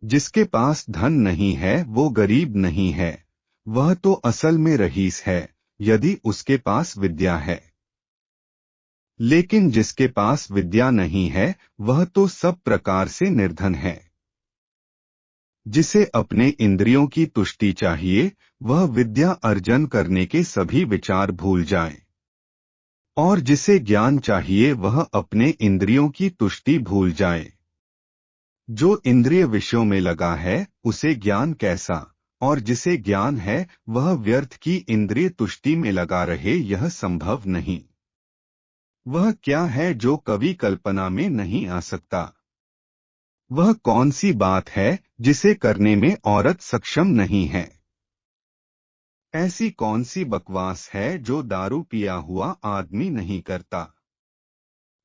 जिसके पास धन नहीं है वो गरीब नहीं है, वह तो असल में रईस है यदि उसके पास विद्या है। लेकिन जिसके पास विद्या नहीं है वह तो सब प्रकार से निर्धन है। जिसे अपने इंद्रियों की तुष्टि चाहिए वह विद्या अर्जन करने के सभी विचार भूल जाए, और जिसे ज्ञान चाहिए वह अपने इंद्रियों की तुष्टि भूल जाए। जो इंद्रिय विषयों में लगा है उसे ज्ञान कैसा, और जिसे ज्ञान है वह व्यर्थ की इंद्रिय तुष्टि में लगा रहे, यह संभव नहीं। वह क्या है जो कभी कल्पना में नहीं आ सकता? वह कौन सी बात है जिसे करने में औरत सक्षम नहीं है? ऐसी कौन सी बकवास है जो दारू पिया हुआ आदमी नहीं करता?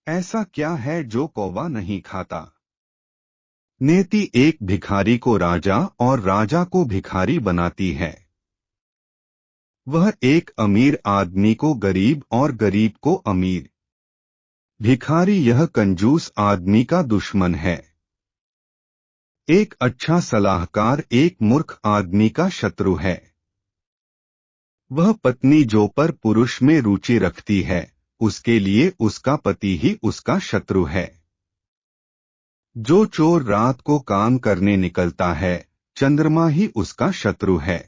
ऐसा क्या है जो कौवा नहीं खाता? नेति एक भिखारी को राजा और राजा को भिखारी बनाती है। वह एक अमीर आदमी को गरीब और गरीब को अमीर। भिखारी यह कंजूस आदमी का दुश्मन है। एक अच्छा सलाहकार एक मूर्ख आदमी का शत्रु है। वह पत्नी जो पर पुरुष में रुचि रखती है उसके लिए उसका पति ही उसका शत्रु है। जो चोर रात को काम करने निकलता है चंद्रमा ही उसका शत्रु है।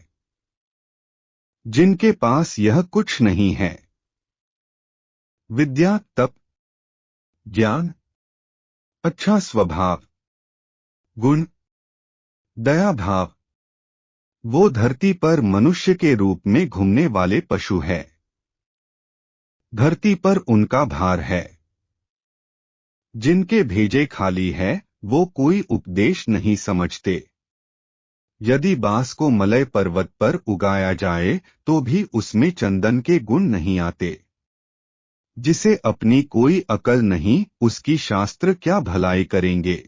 जिनके पास यह कुछ नहीं है, विद्या, तप, ज्ञान, अच्छा स्वभाव, गुण, दया भाव, वो धरती पर मनुष्य के रूप में घूमने वाले पशु है। धरती पर उनका भार है। जिनके भेजे खाली है वो कोई उपदेश नहीं समझते। यदि बांस को मलय पर्वत पर उगाया जाए तो भी उसमें चंदन के गुण नहीं आते। जिसे अपनी कोई अकल नहीं उसकी शास्त्र क्या भलाई करेंगे।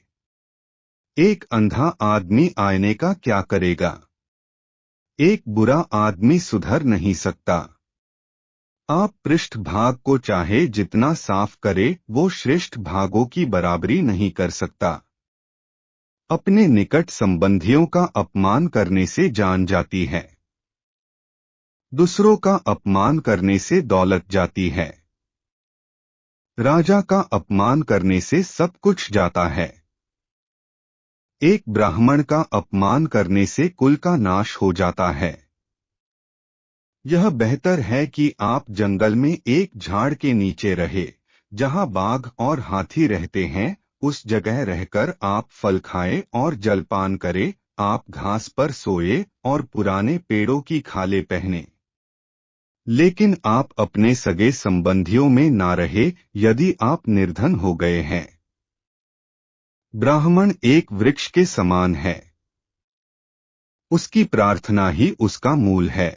एक अंधा आदमी आईने का क्या करेगा? एक बुरा आदमी सुधर नहीं सकता। आप पृष्ठ भाग को चाहे जितना साफ करे वो श्रेष्ठ भागों की बराबरी नहीं कर सकता। अपने निकट संबंधियों का अपमान करने से जान जाती है। दूसरों का अपमान करने से दौलत जाती है। राजा का अपमान करने से सब कुछ जाता है। एक ब्राह्मण का अपमान करने से कुल का नाश हो जाता है। यह बेहतर है कि आप जंगल में एक झाड़ के नीचे रहे, जहां बाघ और हाथी रहते हैं, उस जगह रहकर आप फल खाएं और जलपान करें, आप घास पर सोए और पुराने पेड़ों की खालें पहने। लेकिन आप अपने सगे संबंधियों में ना रहे यदि आप निर्धन हो गए हैं। ब्राह्मण एक वृक्ष के समान है। उसकी प्रार्थना ही उसका मूल है।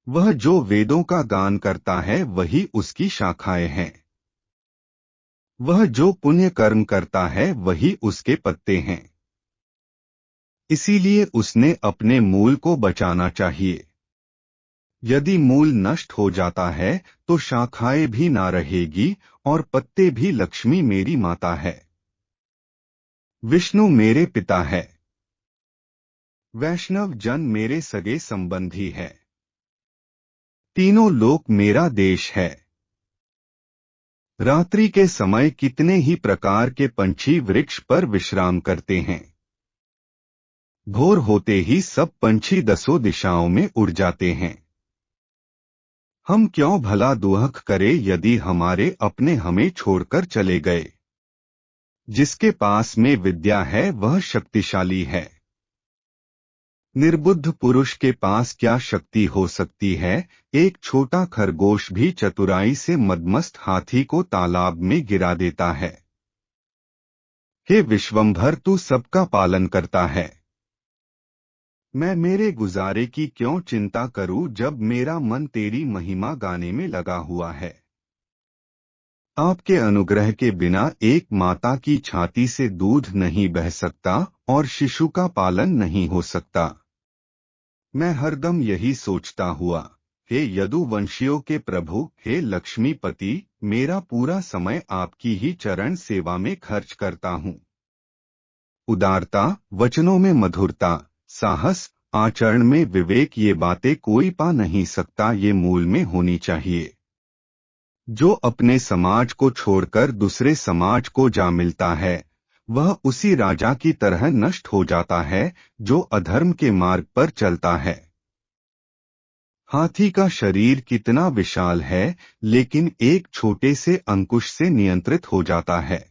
वह जो वेदों का गान करता है वही उसकी शाखाएं हैं। वह जो पुण्य कर्म करता है वही उसके पत्ते हैं। इसीलिए उसने अपने मूल को बचाना चाहिए। यदि मूल नष्ट हो जाता है तो शाखाएं भी ना रहेगी और पत्ते भी। लक्ष्मी मेरी माता है। विष्णु मेरे पिता है। वैष्णव जन मेरे सगे संबंधी है। तीनों लोक मेरा देश है। रात्रि के समय कितने ही प्रकार के पंछी वृक्ष पर विश्राम करते हैं। भोर होते ही सब पंछी दसों दिशाओं में उड़ जाते हैं। हम क्यों भला दुहक करें यदि हमारे अपने हमें छोड़कर चले गए। जिसके पास में विद्या है वह शक्तिशाली है। निर्बुद्ध पुरुष के पास क्या शक्ति हो सकती है। एक छोटा खरगोश भी चतुराई से मदमस्त हाथी को तालाब में गिरा देता है। हे विश्वंभर, तू सबका पालन करता है। मैं मेरे गुजारे की क्यों चिंता करूं जब मेरा मन तेरी महिमा गाने में लगा हुआ है। आपके अनुग्रह के बिना एक माता की छाती से दूध नहीं बह सकता और शिशु का पालन नहीं हो सकता। मैं हरदम यही सोचता हुआ, हे यदुवंशियों के प्रभु, हे लक्ष्मीपति, मेरा पूरा समय आपकी ही चरण सेवा में खर्च करता हूँ। उदारता, वचनों में मधुरता, साहस, आचरण में विवेक, ये बातें कोई पा नहीं सकता, ये मूल में होनी चाहिए। जो अपने समाज को छोड़कर दूसरे समाज को जा मिलता है, वह उसी राजा की तरह नष्ट हो जाता है जो अधर्म के मार्ग पर चलता है। हाथी का शरीर कितना विशाल है, लेकिन एक छोटे से अंकुश से नियंत्रित हो जाता है।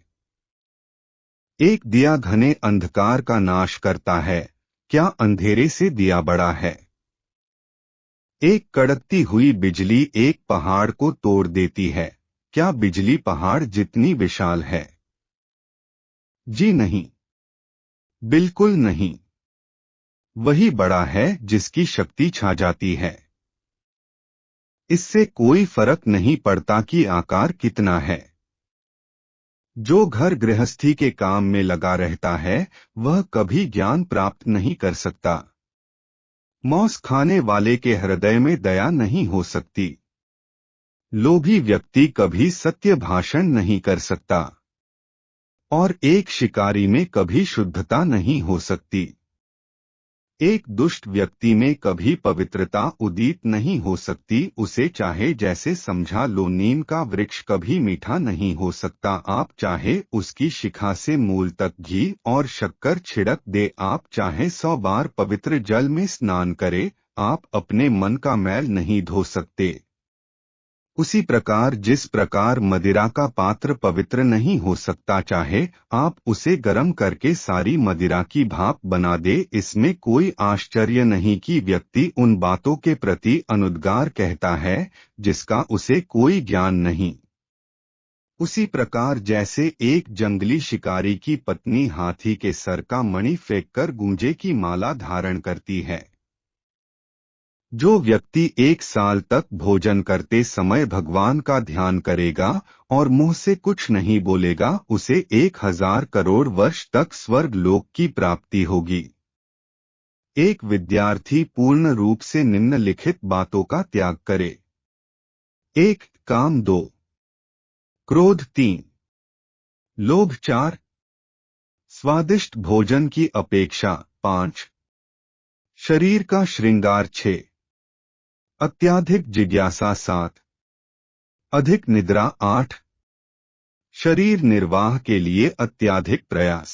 एक दिया घने अंधकार का नाश करता है, क्या अंधेरे से दिया बड़ा है? एक कड़कती हुई बिजली एक पहाड़ को तोड़ देती है, क्या बिजली पहाड़ जितनी विशाल है? जी नहीं, बिल्कुल नहीं। वही बड़ा है जिसकी शक्ति छा जाती है। इससे कोई फर्क नहीं पड़ता कि आकार कितना है। जो घर गृहस्थी के काम में लगा रहता है, वह कभी ज्ञान प्राप्त नहीं कर सकता। मौस खाने वाले के हृदय में दया नहीं हो सकती। लोभी व्यक्ति कभी सत्य भाषण नहीं कर सकता। और एक शिकारी में कभी शुद्धता नहीं हो सकती। एक दुष्ट व्यक्ति में कभी पवित्रता उदित नहीं हो सकती, उसे चाहे जैसे समझा लो, नीम का वृक्ष कभी मीठा नहीं हो सकता। आप चाहे उसकी शिखा से मूल तक घी और शक्कर छिड़क दे, आप चाहे 100 बार पवित्र जल में स्नान करे, आप अपने मन का मैल नहीं धो सकते। उसी प्रकार जिस प्रकार मदिरा का पात्र पवित्र नहीं हो सकता, चाहे आप उसे गर्म करके सारी मदिरा की भाप बना दे, इसमें कोई आश्चर्य नहीं कि व्यक्ति उन बातों के प्रति अनुद्गार कहता है जिसका उसे कोई ज्ञान नहीं। उसी प्रकार जैसे एक जंगली शिकारी की पत्नी हाथी के सर का मणि फेंककर गूंजे की माला धारण करती है। जो व्यक्ति 1 साल तक भोजन करते समय भगवान का ध्यान करेगा और मुंह से कुछ नहीं बोलेगा, उसे 1000 करोड़ वर्ष तक स्वर्ग लोक की प्राप्ति होगी। एक विद्यार्थी पूर्ण रूप से निम्नलिखित बातों का त्याग करे। 1. काम 2, क्रोध 3, लोभ 4, स्वादिष्ट भोजन की अपेक्षा 5, शरीर का श्रृंगार 6, अत्याधिक जिज्ञासा 7, अधिक निद्रा 8, शरीर निर्वाह के लिए अत्याधिक प्रयास।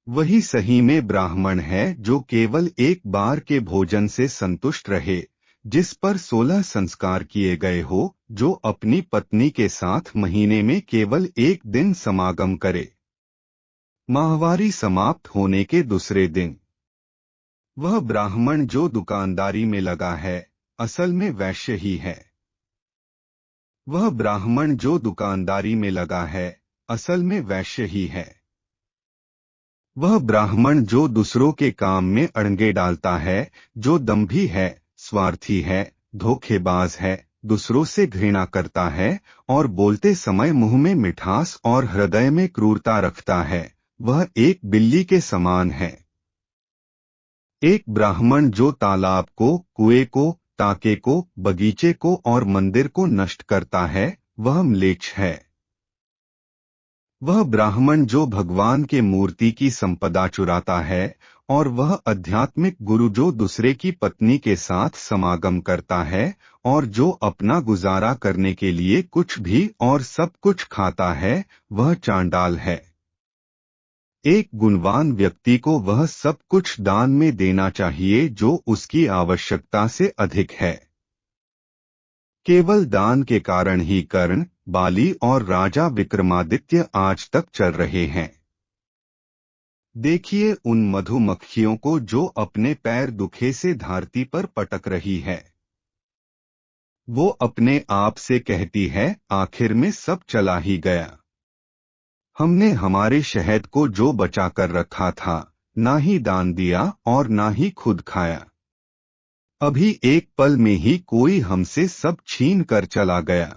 वही सही में ब्राह्मण है जो केवल एक बार के भोजन से संतुष्ट रहे, जिस पर 16 संस्कार किए गए हो, जो अपनी पत्नी के साथ महीने में केवल 1 दिन समागम करे, माहवारी समाप्त होने के दूसरे दिन। वह ब्राह्मण जो दुकानदारी में लगा है, असल में वैश्य ही है। वह ब्राह्मण जो दुकानदारी में लगा है, असल में वैश्य ही है। वह ब्राह्मण जो दूसरों के काम में अड़ंगे डालता है, जो दंभी है, स्वार्थी है, धोखेबाज है, दूसरों से घृणा करता है और बोलते समय मुंह में मिठास और हृदय में क्रूरता रखता है, वह एक बिल्ली के समान है। एक ब्राह्मण जो तालाब को, कुएं को, ताके को, बगीचे को और मंदिर को नष्ट करता है, वह म्लेच्छ है। वह ब्राह्मण जो भगवान के मूर्ति की संपदा चुराता है और वह आध्यात्मिक गुरु जो दूसरे की पत्नी के साथ समागम करता है और जो अपना गुजारा करने के लिए कुछ भी और सब कुछ खाता है, वह चांडाल है। एक गुणवान व्यक्ति को वह सब कुछ दान में देना चाहिए जो उसकी आवश्यकता से अधिक है। केवल दान के कारण ही कर्ण, बाली और राजा विक्रमादित्य आज तक चल रहे हैं। देखिए उन मधुमक्खियों को जो अपने पैर दुखे से धरती पर पटक रही है। वो अपने आप से कहती है, आखिर में सब चला ही गया। हमने हमारे शहद को जो बचा कर रखा था, ना ही दान दिया और ना ही खुद खाया। अभी एक पल में ही कोई हमसे सब छीन कर चला गया।